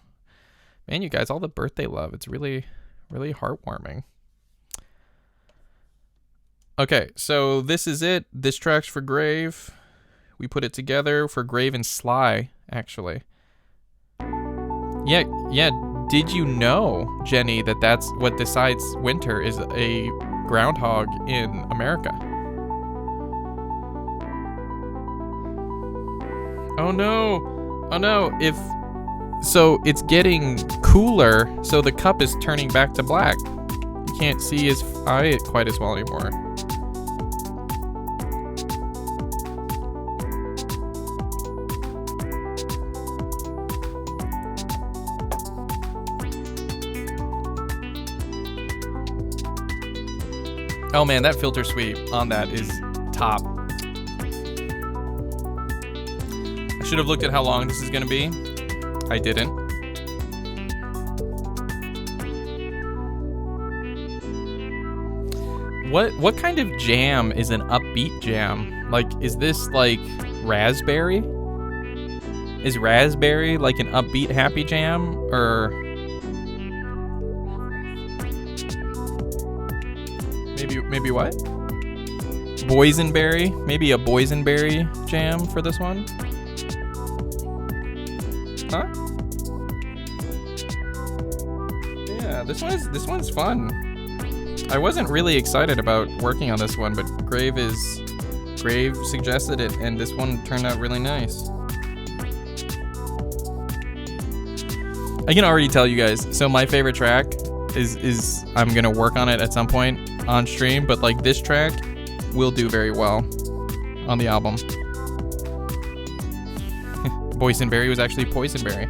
A: Man, you guys, all the birthday love. It's really, really heartwarming. Okay, so this is it. This track's for Grave. We put it together for Grave and Sly, actually. Yeah. Did you know, Jenny, that that's what decides winter is a groundhog in America? Oh no, so it's getting cooler, so the cup is turning back to black. You can't see his eye quite as well anymore. Oh man, that filter sweep on that is top. I should have looked at how long this is going to be. I didn't. What kind of jam is an upbeat jam? Like, is this like Raspberry? Is Raspberry like an upbeat happy jam? Or maybe what? Boysenberry? Maybe a boysenberry jam for this one? Huh? Yeah, this one's fun. I wasn't really excited about working on this one, but Grave suggested it, and this one turned out really nice. I can already tell you guys. So my favorite track is I'm gonna work on it at some point on stream, but like this track will do very well on the album. Boysenberry was actually Poisonberry.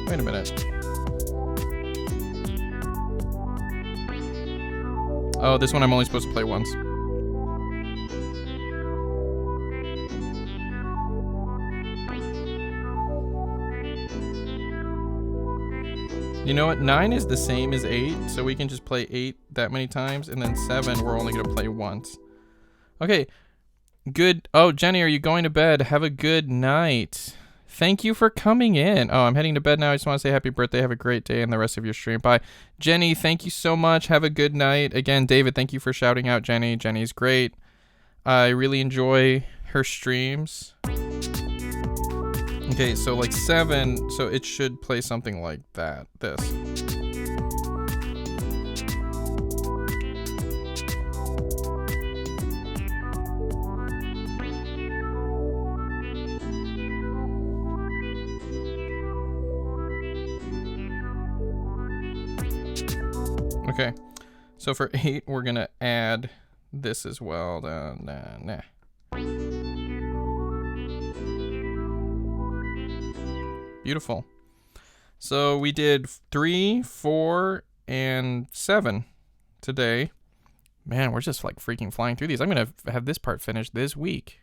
A: Wait a minute. Oh, this one I'm only supposed to play once. You know what? 9 is the same as 8, so we can just play 8 that many times, and then 7 we're only going to play once. Okay. Good. Oh, Jenny, are you going to bed? Have a good night. Thank you for coming in. Oh, I'm heading to bed now. I just want to say happy birthday. Have a great day and the rest of your stream. Bye. Jenny, thank you so much. Have a good night. Again, David, thank you for shouting out Jenny. Jenny's great. I really enjoy her streams. Okay, so like 7, so it should play something like that. This. Okay, so for 8, we're gonna add this as well. Nah. Beautiful. So we did 3, 4, and 7 today. Man, we're just like freaking flying through these. I'm gonna have this part finished this week.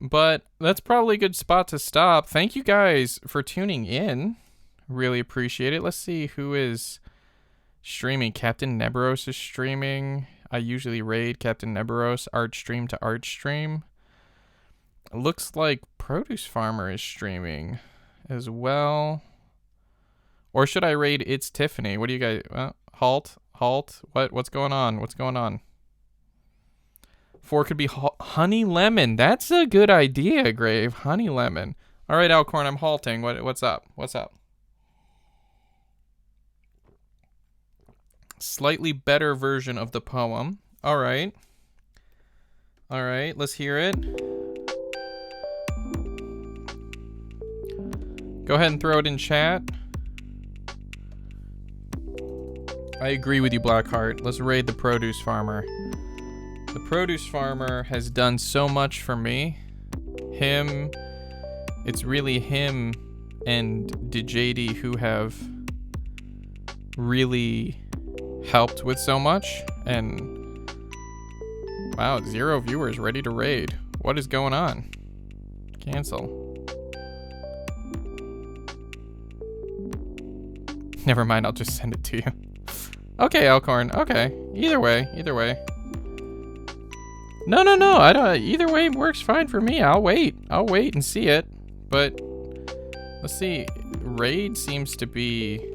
A: But that's probably a good spot to stop. Thank you guys for tuning in. Really appreciate it. Let's see who is streaming. Captain Neberos is streaming. I usually raid Captain Neberos, Arch Stream to Arch Stream. Looks like Produce Farmer is streaming as well. Or should I raid It's Tiffany? What do you guys... halt. What's going on? 4 could be Honey Lemon. That's a good idea, Grave. Honey Lemon. All right, Alcorn, I'm halting. What's up? Slightly better version of the poem. All right, let's hear it. Go ahead and throw it in chat. I agree with you, Blackheart. Let's raid the Produce Farmer. The Produce Farmer has done so much for me. It's really him and DJD who have really helped with so much. And wow, 0 viewers ready to raid. What is going on? Cancel. Never mind, I'll just send it to you. Okay, Alcorn. Okay. Either way. No. I don't. Either way works fine for me. I'll wait and see it. But let's see. Raid seems to be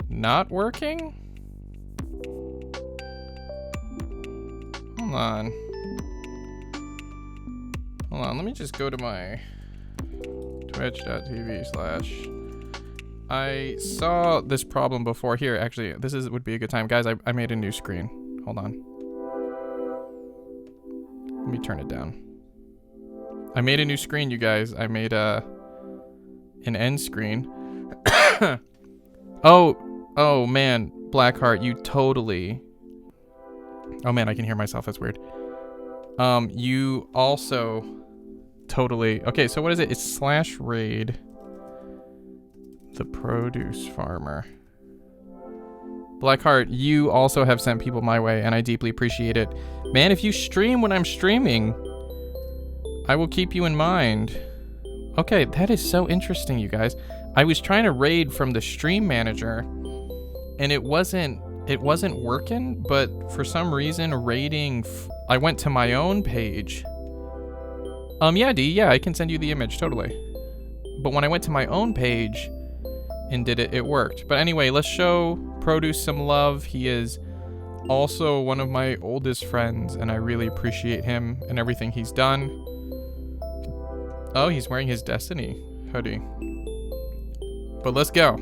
A: not working. Hold on. Let me just go to my twitch.tv/ I saw this problem before. Here, actually, would be a good time. Guys, I made a new screen. Hold on. Let me turn it down. I made a new screen, you guys. I made an end screen. Oh man, Blackheart, you totally... Oh man, I can hear myself. That's weird. You also totally... Okay, so what is it? It's /raid the Produce Farmer. Blackheart, you also have sent people my way, and I deeply appreciate it. Man, if you stream when I'm streaming, I will keep you in mind. Okay, that is so interesting, you guys. I was trying to raid from the stream manager, and it wasn't working, but for some reason, raiding... I went to my own page. Yeah, D, yeah, I can send you the image, totally. But when I went to my own page and did it, it worked. But anyway, let's show Produce some love. He is also one of my oldest friends, and I really appreciate him and everything he's done. Oh, he's wearing his Destiny hoodie. But let's go.